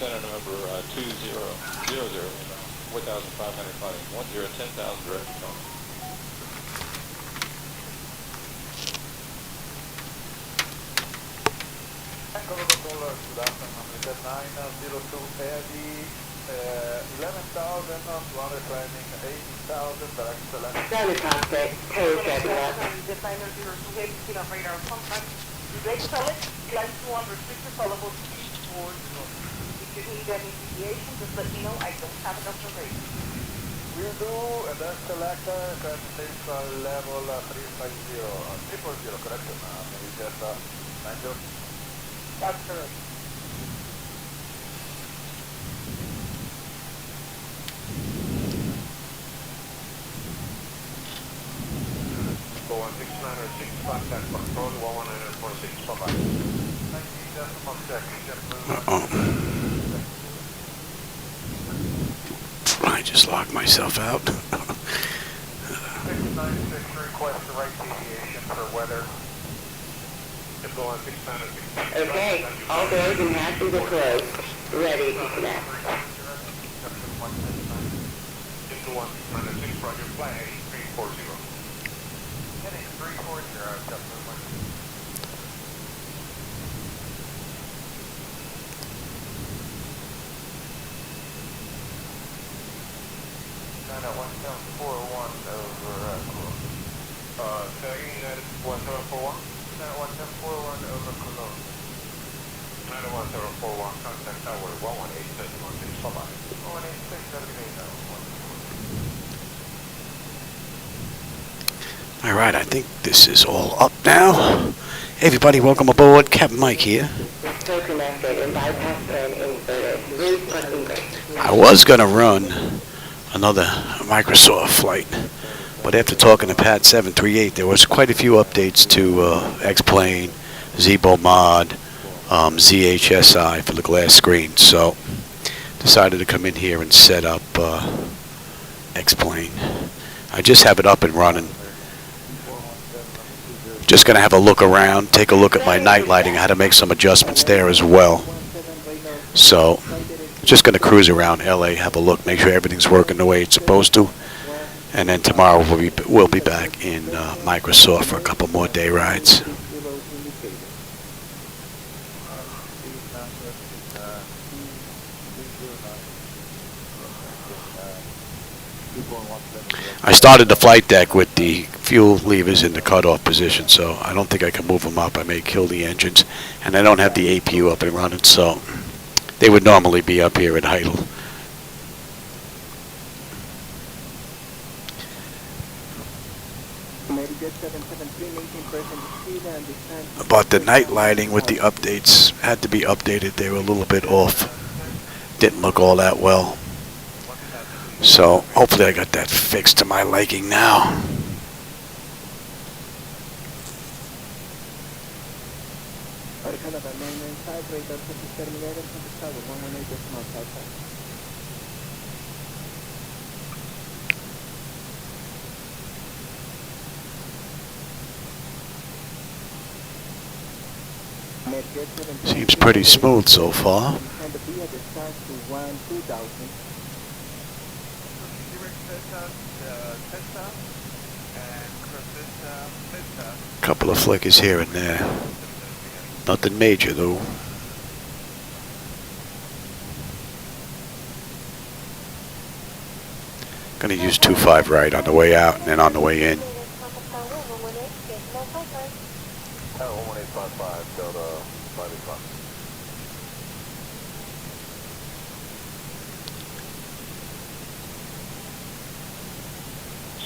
Center number 2000, 4,500 fighting, 10,000 direct call. Good afternoon, we got 902 heavy, 11,000 200 climbing, 80,000 direct select. Standard Cockpit, code Deborah. The 902 heavy, speed of radar contact. Direct select, climb to unrestricted followable speed towards north. If you need any deviation, just let me know. I don't have enough information. Will do, and then selector, transportation level 350, 000, correct? Maybe just 90. That's correct. Boeing 6906, contact control, 11946, bye-bye. 19 decimal check, I just locked myself out. 696, request the right deviation for weather. Boeing 6906. Okay, all doors and hatches are closed. Ready to connect. Into 196, Roger, flag 340. Heading 340, Captain. 1741 over United 1741? 1741 over Cologne. 91041, contact tower 118.16, bye-bye. 186, All right, I think this is all up now. Hey everybody, welcome aboard. Captain Mike here. Still connected and bypass and inverted. Roof parking brake. I was going to run another Microsoft flight, but after talking to Pat 738, there was quite a few updates to X-Plane, Zibo Mod, ZHSI for the glass screen, so decided to come in here and set up X-Plane. I just have it up and running. Just going to have a look around, take a look at my night lighting. I had to make some adjustments there as well. So just going to cruise around LA, have a look, make sure everything's working the way it's supposed to. And then tomorrow we'll be back in Microsoft for a couple more day rides. I started the flight deck with the fuel levers in the cutoff position, so I don't think I can move them up. I may kill the engines, and I don't have the APU up and running, so they would normally be up here at idle. But the night lighting with the updates had to be updated. They were a little bit off. Didn't look all that well. So hopefully I got that fixed to my liking now. Seems pretty smooth so far. Couple of flickers here and there. Nothing major though. Gonna use 2.5 right on the way out and then on the way in.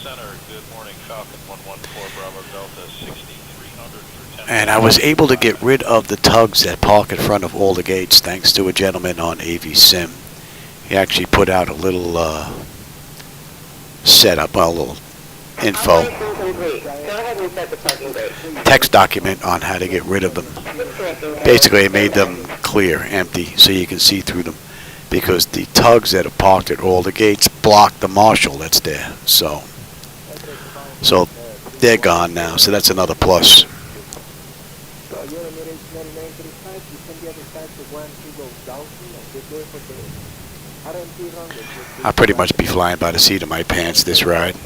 Center, good morning, Falcon 114 Bravo Delta 6300 for 10. And I was able to get rid of the tugs that park in front of all the gates thanks to a gentleman on AV Sim. He actually put out a little setup, well, a little info, text document on how to get rid of them. Basically, it made them clear, empty, so you can see through them. because the tugs that are parked at all the gates block the marshal that's there. So they're gone now. So that's another plus. I'll pretty much be flying by the seat of my pants this ride.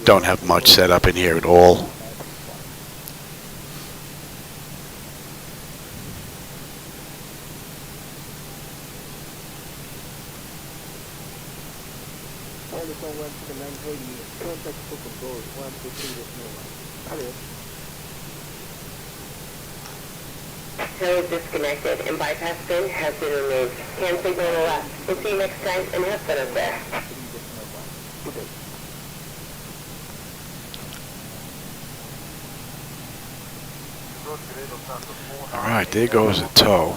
Don't have much set up in here at all. Tail is disconnected and bypass pin has been removed. Hand signal on the left. We'll see you next time and have fun up there. Alright, there goes the tow.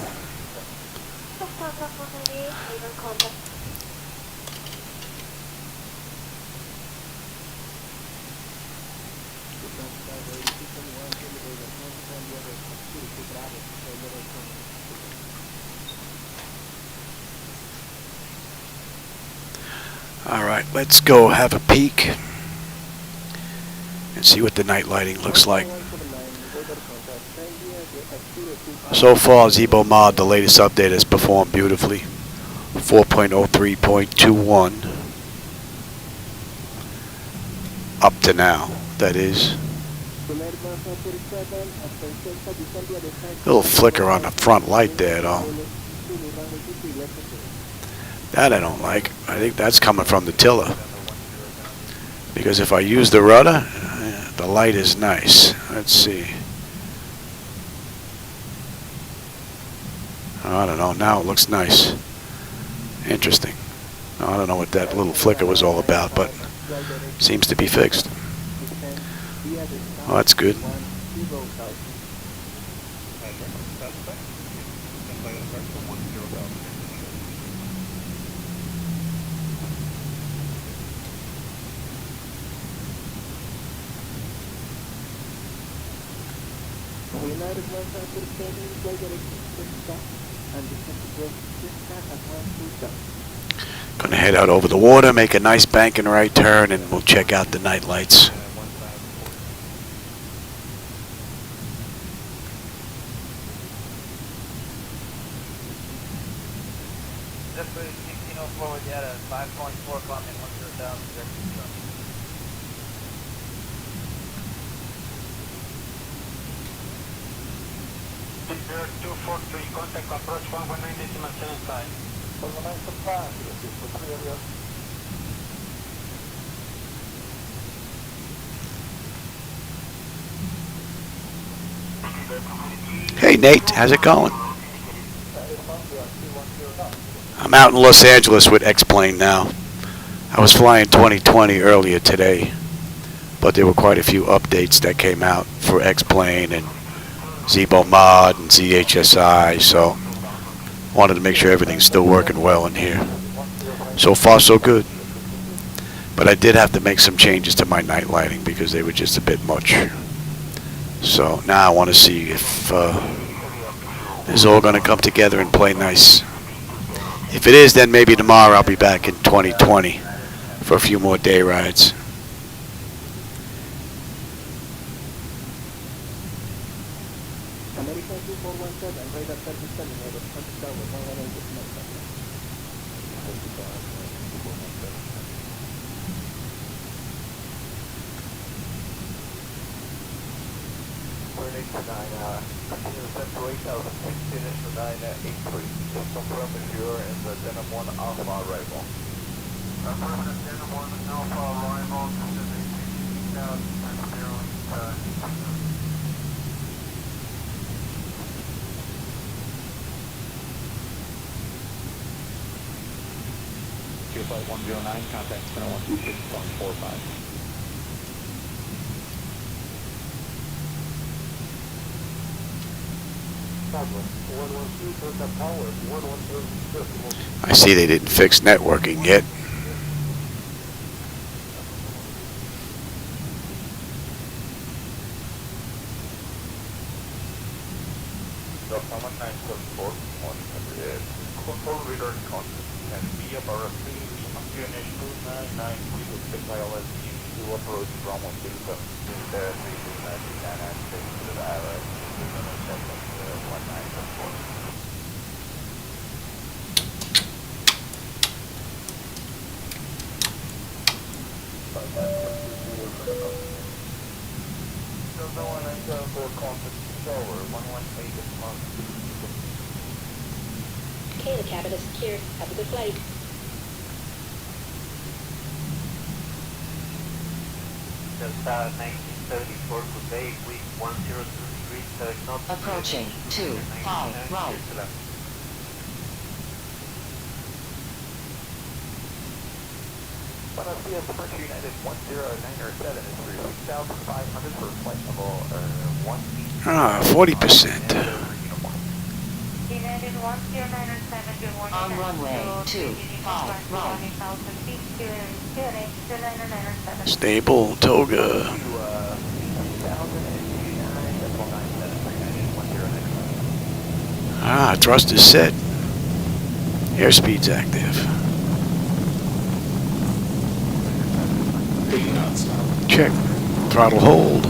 Alright, let's go have a peek and see what the night lighting looks like. So far, Zibo Mod, the latest update, has performed beautifully. 4.03.21 up to now, that is. Little flicker on the front light there, though. That I don't like. I think that's coming from the tiller. Because if I use the rudder, the light is nice. Let's see. I don't know. Now it looks nice. Interesting. I don't know what that little flicker was all about, but seems to be fixed. Oh, that's good. Gonna head out over the water, make a nice bank and right turn, and we'll check out the night lights. Just for 16 forward, yeah, 5.4 climb and 1,000. Two four three, contact approach 119.75. 119.5. Hey Nate, how's it going? I'm out in Los Angeles with X-Plane now. I was flying 2020 earlier today, but there were quite a few updates that came out for X-Plane and Zibo Mod and ZHSI, so wanted to make sure everything's still working well in here. So far so good. But I did have to make some changes to my night lighting because they were just a bit much. So now I want to see if this is all going to come together and play nice. If it is, then maybe tomorrow I'll be back in 2020 for a few more day rides. Flight 109, contact 126.45. I see they didn't fix networking yet. contact. And be about a free QNH 299 with the ILS to approach from Wilco. The 329 and 6 to the ILS 1974. No one enter for contact shower, 118 this month. Okay, the cabin is secured. Have a good flight. Delta 1974, good day, wind 102 degrees, knots. Approaching 25 right. Buenos Dias, Departure United 1097 is for 6,500 for flight level 40%. United 1097, good morning. On runway 25 right. Stable, toga. Thrust is set. Airspeed's active. Check. Throttle hold.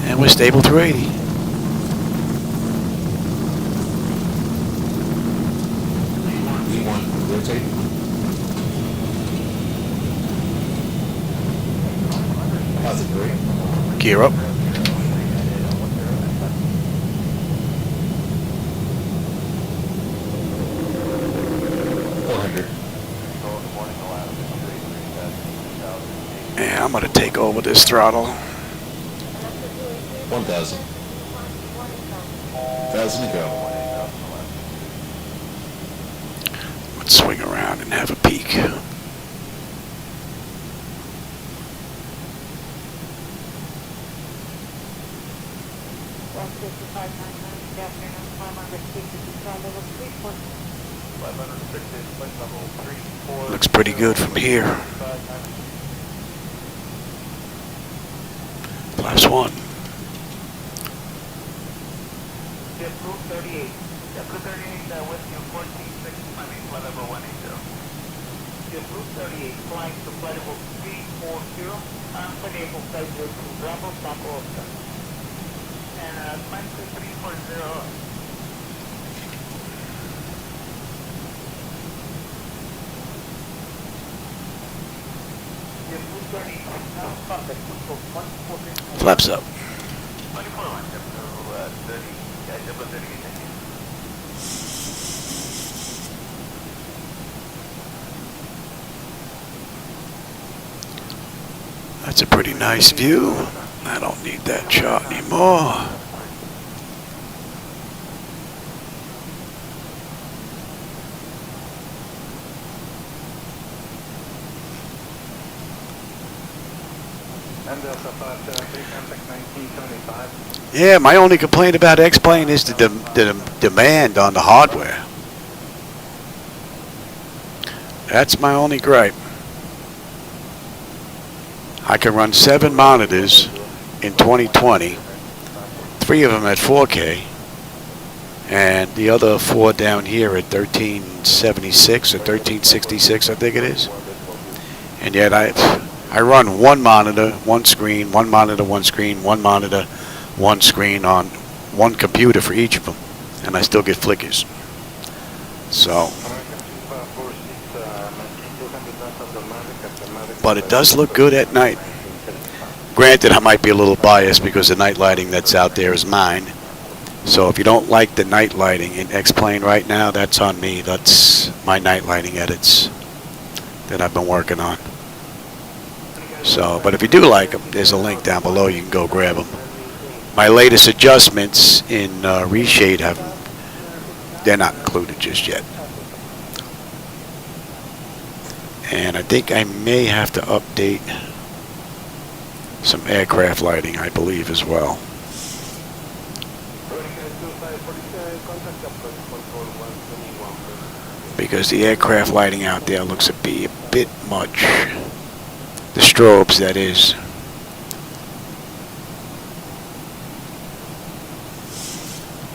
And we're stable through 80. Rotate. Positive 3. Gear up. And I'm going to take over this throttle. 1,000. 1,000 to go. Let's swing around and have a peek. Looks pretty good from here. Class 1. Approved 38. Approved 38 with you 14-6, flight level 180. Approved 38, flying to flight level 340, unable flight to Bravo, Papa Oscar. And climb to 340. Flaps up. 24 lines up to 30, double 30, thank you. That's a pretty nice view. I don't need that shot anymore. Yeah, my only complaint about X-Plane is the demand on the hardware. That's my only gripe. I can run 7 monitors in 2020, 3 of them at 4K, and the other 4 down here at 1376 or 1366, I think it is. And yet I run 1 monitor, 1 screen, 1 monitor, 1 screen, 1 monitor, 1 screen on 1 computer for each of them, and I still get flickers. So, but it does look good at night. Granted, I might be a little biased because the night lighting that's out there is mine. So if you don't like the night lighting in X-Plane right now, that's on me. That's my night lighting edits that I've been working on. So, but if you do like them, there's a link down below. You can go grab them. My latest adjustments in reshade they're not included just yet. And I think I may have to update some aircraft lighting, I believe, as well. Because the aircraft lighting out there looks to be a bit much. The strobes, that is.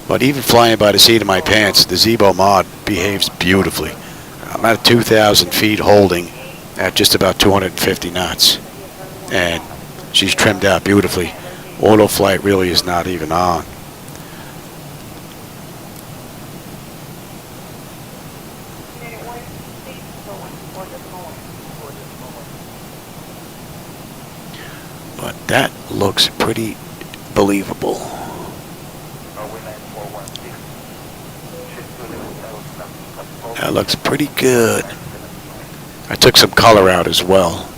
But even flying by the seat of my pants, the Zibo Mod behaves beautifully. I'm at 2,000 feet holding at just about 250 knots. And she's trimmed out beautifully. Auto flight really is not even on. But that looks pretty believable. That looks pretty good. I took some color out as well.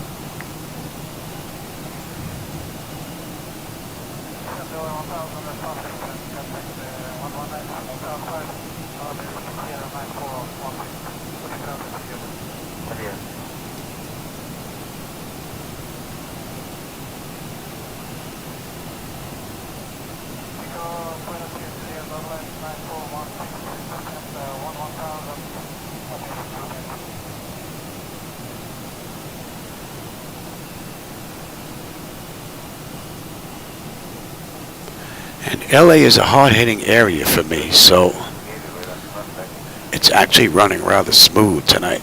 And LA is a hard-hitting area for me, so it's actually running rather smooth tonight.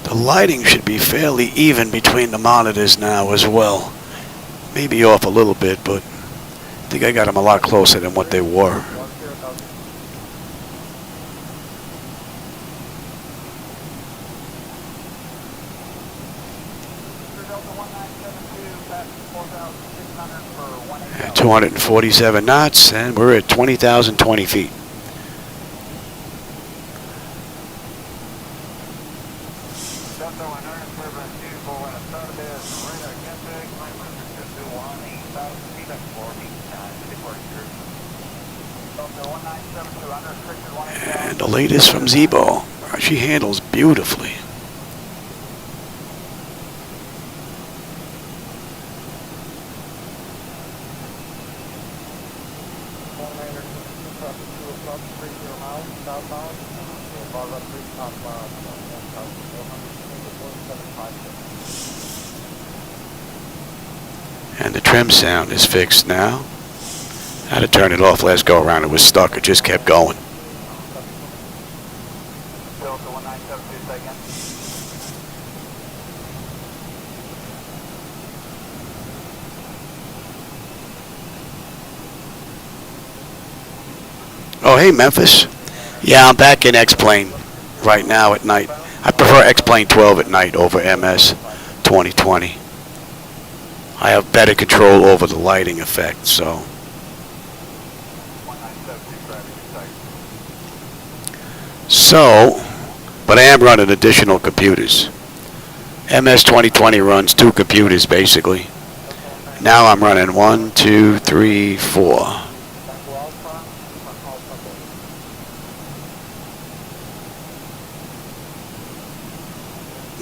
The lighting should be fairly even between the monitors now as well. Maybe off a little bit, but I think I got them a lot closer than what they were. At 247 knots, and we're at 20,020 feet. And the latest from Zibo. She handles beautifully. And the trim sound is fixed now. I had to turn it off last go around. It was stuck. It just kept going. Oh, hey, Memphis. Yeah, I'm back in X-Plane right now at night. I prefer X-Plane 12 at night over MS 2020. I have better control over the lighting effect, so. But I am running additional computers. MS 2020 runs 2 computers, basically. Now I'm running 1, 2, 3, 4.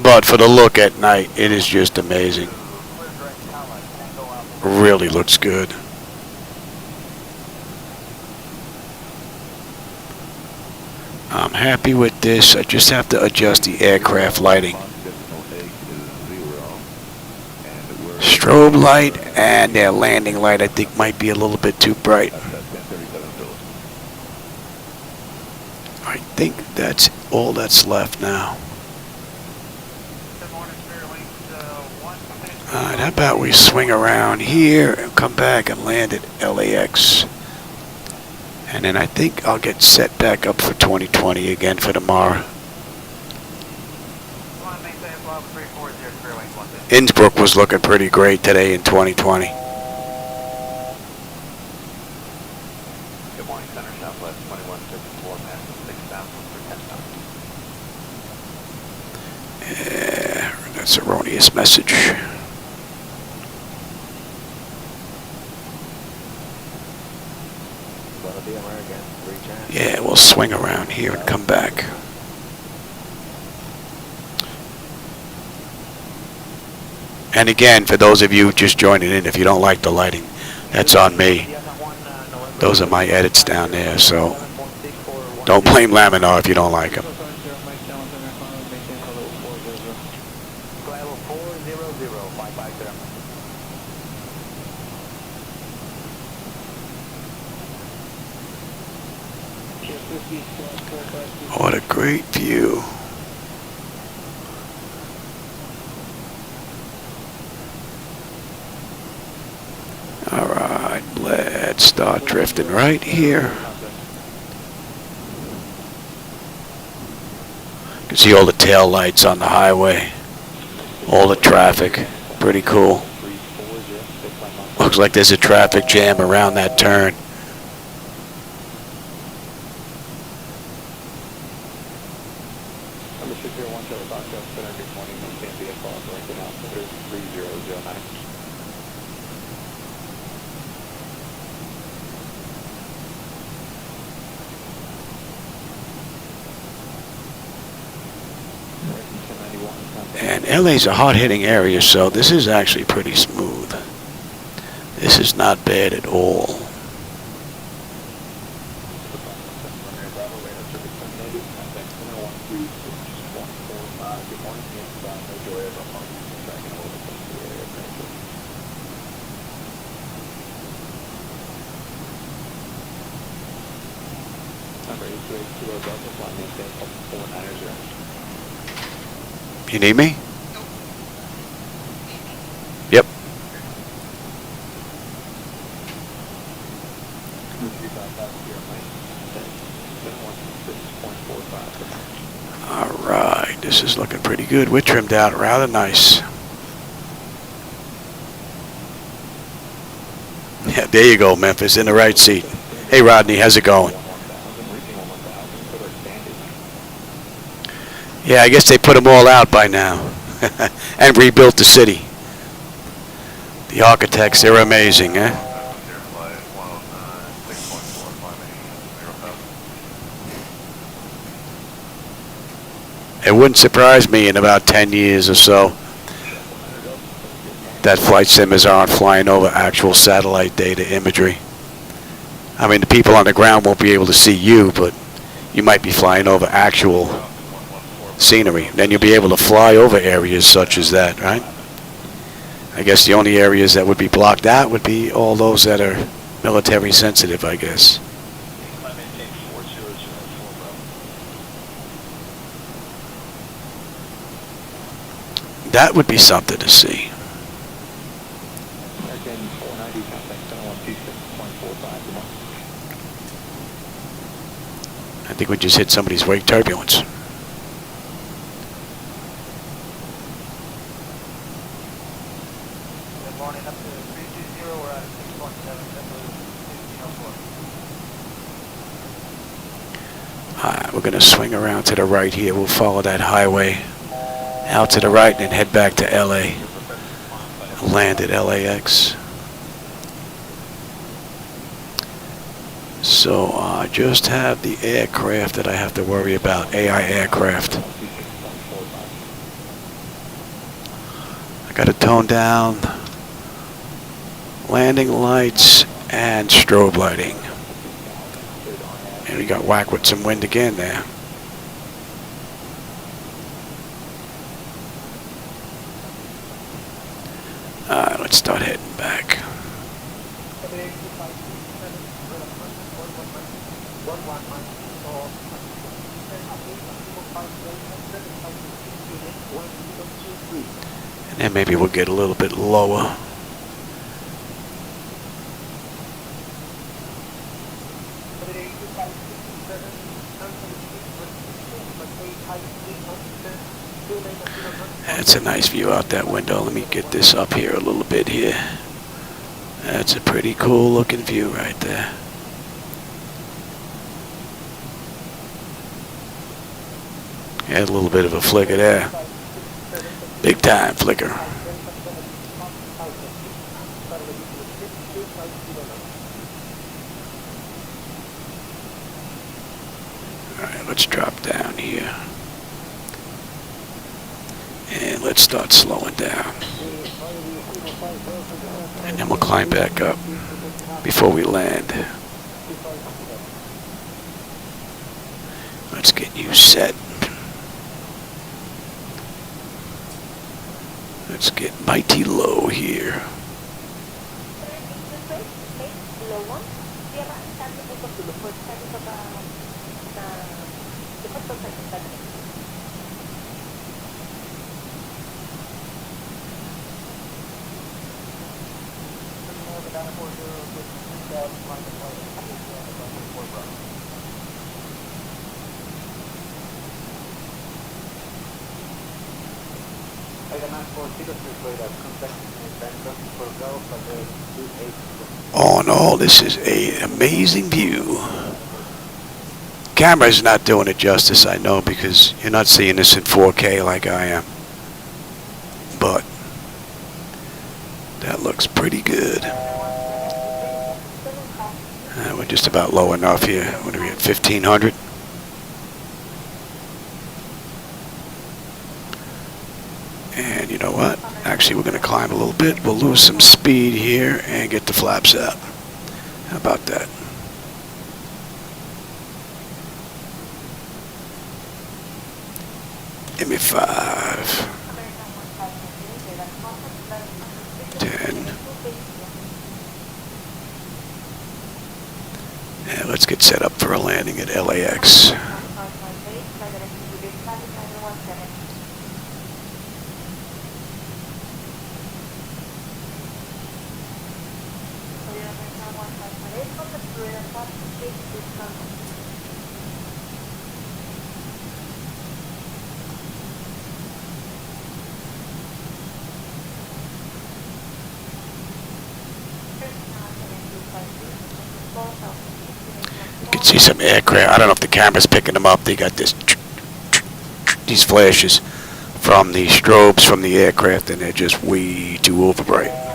But for the look at night, it is just amazing. Really looks good. I'm happy with this. I just have to adjust the aircraft lighting. Strobe light and their landing light I think might be a little bit too bright. I think that's all that's left now. Alright, how about we swing around here and come back and land at LAX. And then I think I'll get set back up for 2020 again for tomorrow. Innsbruck was looking pretty great today in 2020. Good morning, Center Southwest 2154, massive 6,000 for 10,000. Yeah, that's erroneous message. Yeah, we'll swing around here and come back. And again, for those of you just joining in, if you don't like the lighting, that's on me. Those are my edits down there, so don't blame Laminar if you don't like them. What a great view. All right, let's start drifting right here. You can see all the tail lights on the highway, all the traffic. Pretty cool. Looks like there's a traffic jam around that turn. And LA's a hard-hitting area, so this is actually pretty smooth. This is not bad at all. You need me? Yep. All right, this is looking pretty good. We're trimmed out rather nice. Yeah, there you go, Memphis, in the right seat. Hey, Rodney, how's it going? Yeah, I guess they put them all out by now and rebuilt the city. The architects, they're amazing, eh? It wouldn't surprise me in about 10 years or so that flight simmers aren't flying over actual satellite data imagery. I mean, the people on the ground won't be able to see you, but you might be flying over actual scenery. Then you'll be able to fly over areas such as that, right? I guess the only areas that would be blocked out would be all those that are military sensitive, I guess. That would be something to see. I think we just hit somebody's wake turbulence. We're going to swing around to the right here. We'll follow that highway out to the right and head back to LA. Land at LAX. So I just have the aircraft that I have to worry about, AI aircraft. I got to tone down landing lights and strobe lighting. And we got whacked with some wind again there. Alright, let's start heading back. And then maybe we'll get a little bit lower. That's a nice view out that window. Let me get this up here a little bit here. That's a pretty cool looking view right there. Had a little bit of a flicker there. Big time flicker. Let's drop down here. And let's start slowing down. And then we'll climb back up before we land. Let's get you set. Let's get mighty low here. All in all, this is an amazing view. Camera's not doing it justice, I know, because you're not seeing this in 4K like I am. But that looks pretty good. We're just about low enough here. What are we at, 1500? And you know what? Actually, we're going to climb a little bit. We'll lose some speed here and get the flaps out. How about that? Give me 5. 10. And let's get set up for a landing at LAX. You can see some aircraft. I don't know if the camera's picking them up. They got these flashes from the strobes from the aircraft, and they're just way too over bright.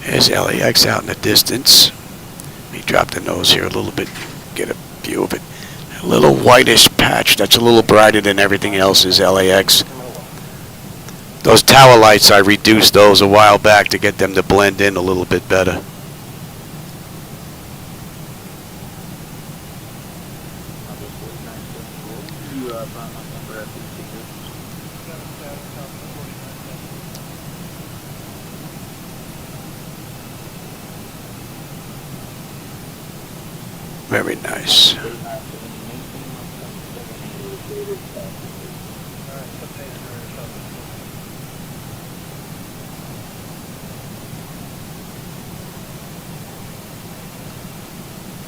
There's LAX out in the distance. Let me drop the nose here a little bit, get a view of it. A little whitish patch that's a little brighter than everything else is LAX. Those tower lights, I reduced those a while back to get them to blend in a little bit better. Very nice.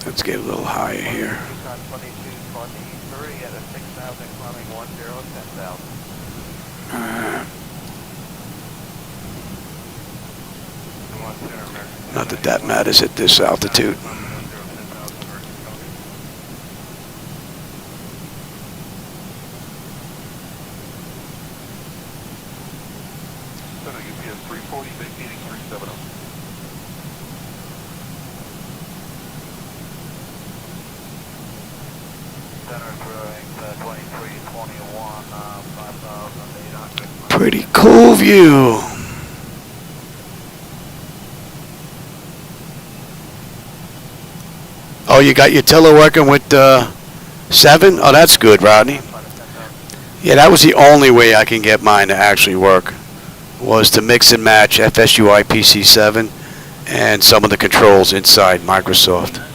Let's get a little higher here. Not that that matters at this altitude. Pretty cool view. Oh, you got your tiller working with 7? Oh, that's good, Rodney. Yeah, that was the only way I can get mine to actually work, was to mix and match FSUI PC7 and some of the controls inside Microsoft.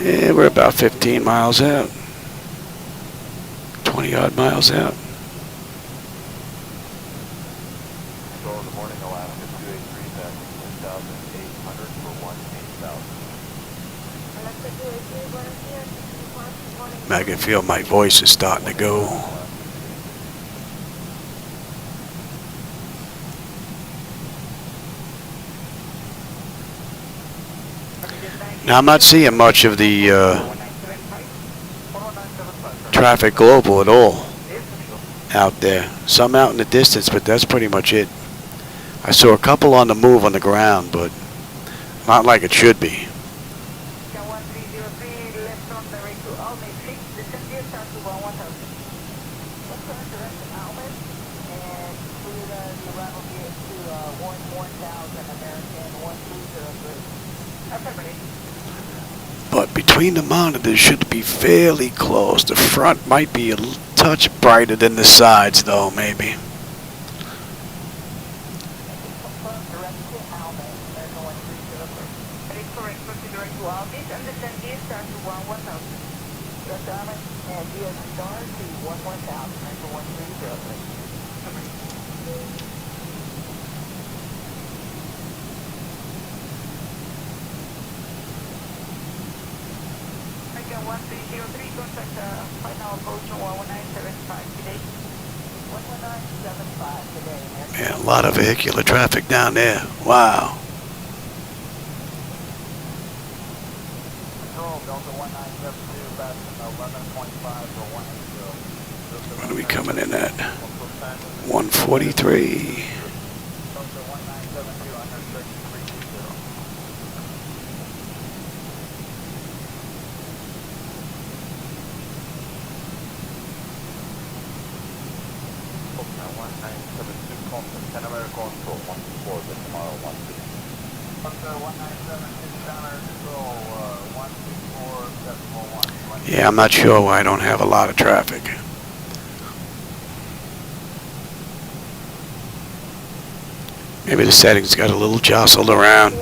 Yeah, we're about 15 miles out. 20 odd miles out. Control in the morning, Alaska 283, passing 10,800 for 18,000. I can feel my voice is starting to go. Now, I'm not seeing much of the traffic global at all out there. Some out in the distance, but that's pretty much it. I saw a couple on the move on the ground, but not like it should be. But between the monitors should be fairly close. The front might be a touch brighter than the sides, though, maybe. Yeah, a lot of vehicular traffic down there. Wow. What are we coming in at? 143. Yeah, I'm not sure why I don't have a lot of traffic. Maybe the settings got a little jostled around.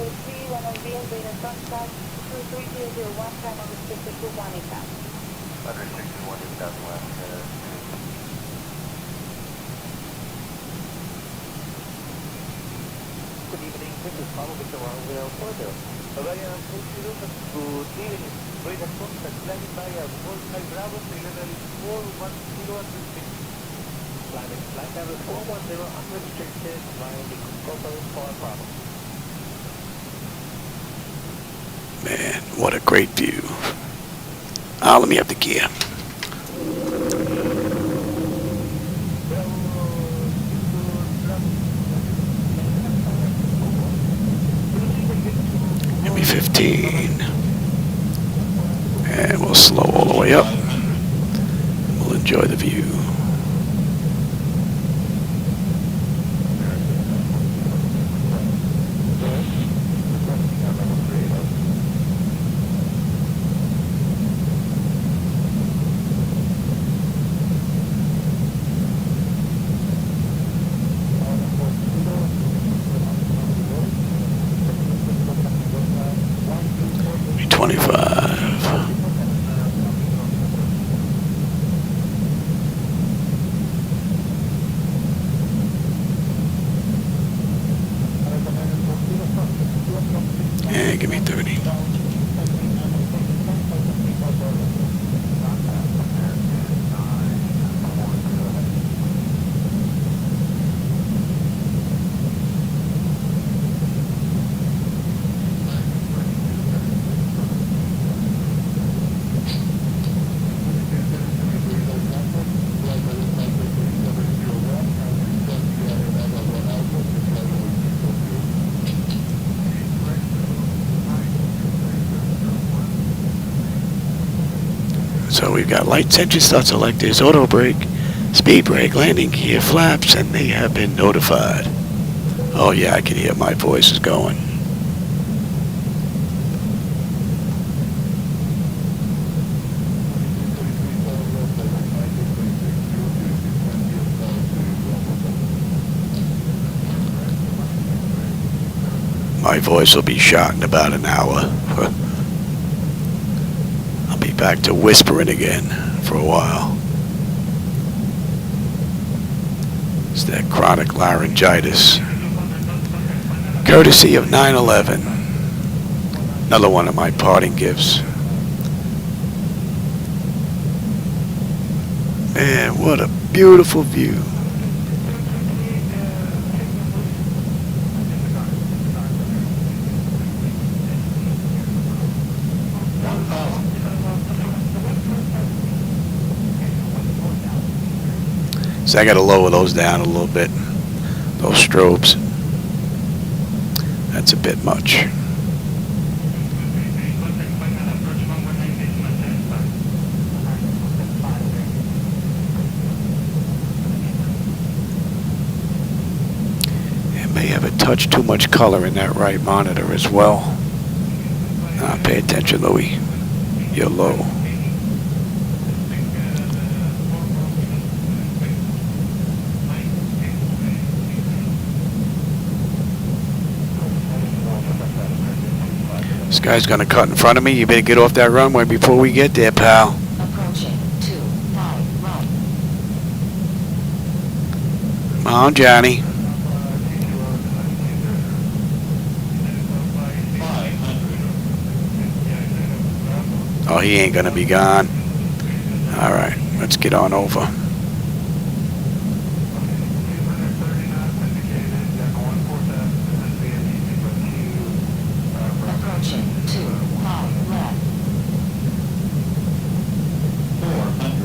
Man, what a great view. Let me have the gear. Give me 15. And we'll slow all the way up. We'll enjoy the view. And give me 30. So we've got lights, engine start selectors, auto brake, speed brake, landing gear, flaps, and they have been notified. Oh yeah, I can hear my voice is going. my voice will be shot in about an hour. I'll be back to whispering again for a while. It's that chronic laryngitis. Courtesy of 9/11. Another one of my parting gifts. Man, what a beautiful view. So I got to lower those down a little bit. Those strobes. That's a bit much. It may have a touch too much color in that right monitor as well. Pay attention, Louis. You're low. This guy's gonna cut in front of me. You better get off that runway before we get there, pal. Approaching 25 right. Come on, Johnny. 500. Oh, he ain't gonna be gone. All right, let's get on over. Approaching 25 left. 400.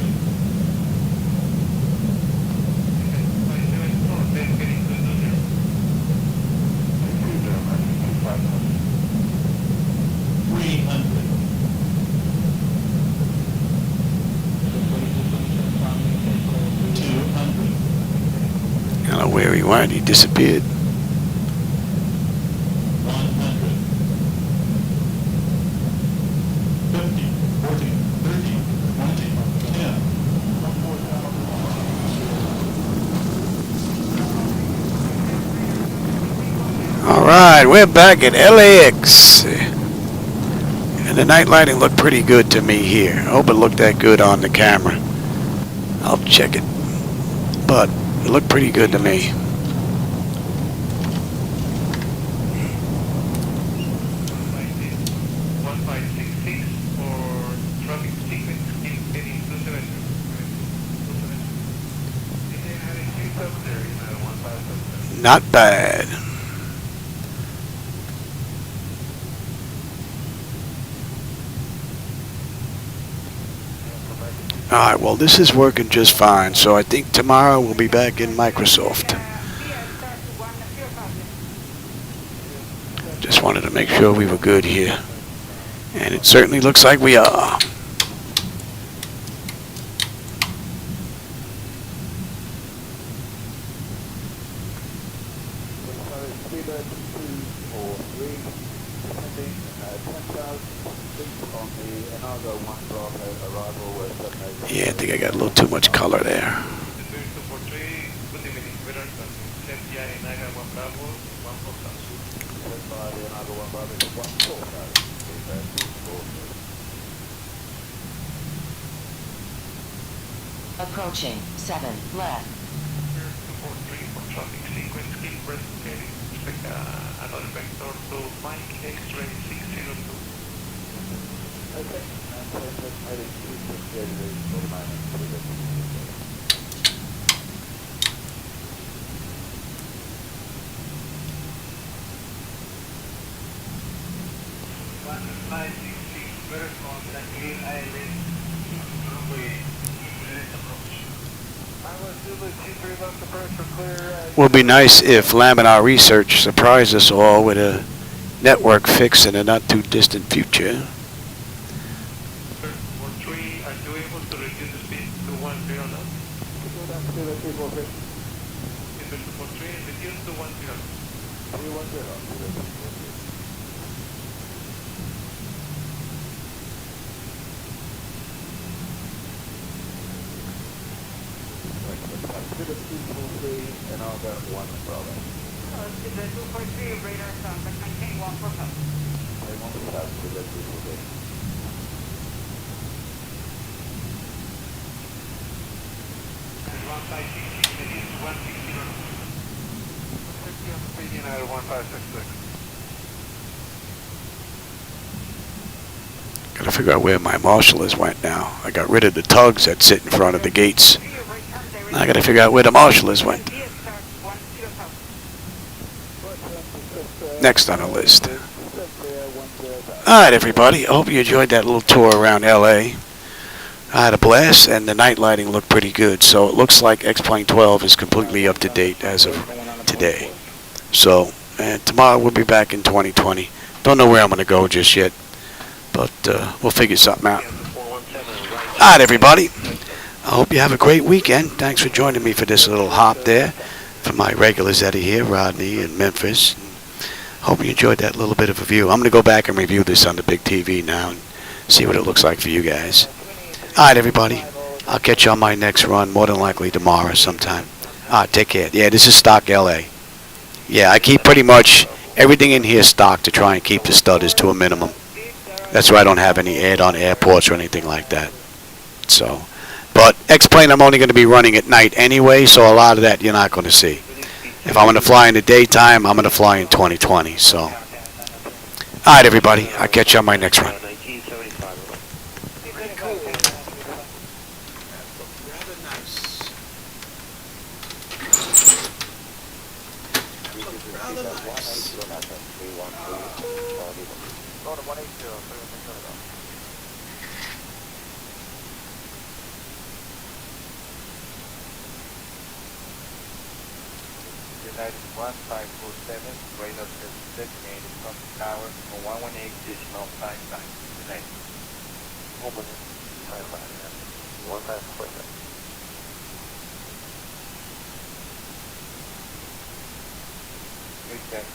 I don't know where he went. He disappeared. 100. 50, 40, 30, 20, 10. All right, we're back at LAX. And the night lighting looked pretty good to me here. I hope it looked that good on the camera. I'll check it. But it looked pretty good to me. Not bad. Alright, well this is working just fine, so I think tomorrow we'll be back in Microsoft. Just wanted to make sure we were good here. And it certainly looks like we are. Yeah, I think I got a little too much color there. Approaching 7 left. Another vector to Mike X-ray 602. Okay. Would be nice if Laminar Research surprised us all with a network fix in a not too distant future. Is the 243 radar sound, but maintain 145. Speaking at 1566. Gotta figure out where my marshallers went now. I got rid of the tugs that sit in front of the gates. Now I gotta figure out where the marshallers went. Next on the list. Alright everybody, I hope you enjoyed that little tour around LA. I had a blast and the night lighting looked pretty good, so it looks like X-Plane 12 is completely up to date as of today. So, and tomorrow we'll be back in 2020. Don't know where I'm going to go just yet, but we'll figure something out. Alright everybody, I hope you have a great weekend. Thanks for joining me for this little hop there for my regulars that are here, Rodney and Memphis. Hope you enjoyed that little bit of a view. I'm going to go back and review this on the big TV now and see what it looks like for you guys. Alright everybody, I'll catch you on my next run, more than likely tomorrow sometime. Alright, take care. Yeah, this is stock LA. Yeah, I keep pretty much everything in here stock to try and keep the stutters to a minimum. That's why I don't have any add-on airports or anything like that. So, but X-Plane I'm only going to be running at night anyway, so a lot of that you're not going to see. If I'm going to fly in the daytime, I'm going to fly in 2020. So, all right, everybody. I'll catch you on my next run. United 1547, radar service designated from the tower for 118 decimal flight time. United. Open it. Flight line. 1547. Weekend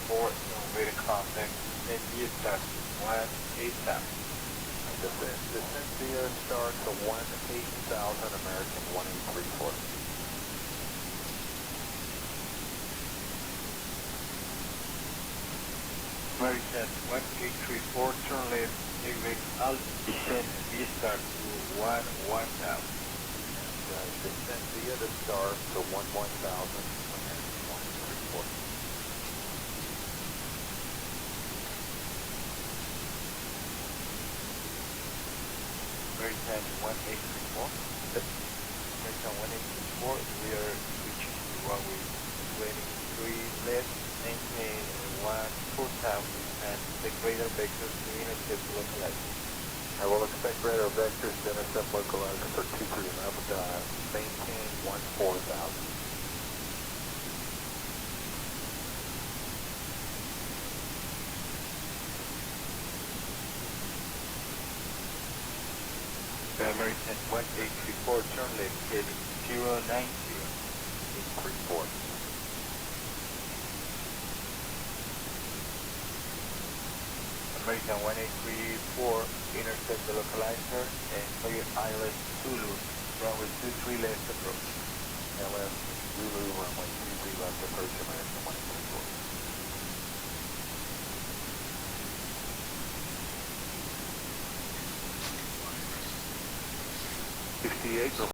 2834, radar contact, India test 187. Descent via star to 180,000 American 1834. American 1834, turn left, direct descent via star to 11000. Descent via the star to 11000, American 1834. American 1834. American 1834, we are reaching the runway 23 left, maintain 14000 and the greater vectors to intercept localizer. I will expect greater vectors to intercept localizer for 23 and up dive, maintain 14000. American 1834, turn left, heading 090, 834. American 1834, intercept the localizer and clear ILS Zulu, runway 23 left approach. LS Zulu, runway 23 left approach, American 1834. 68.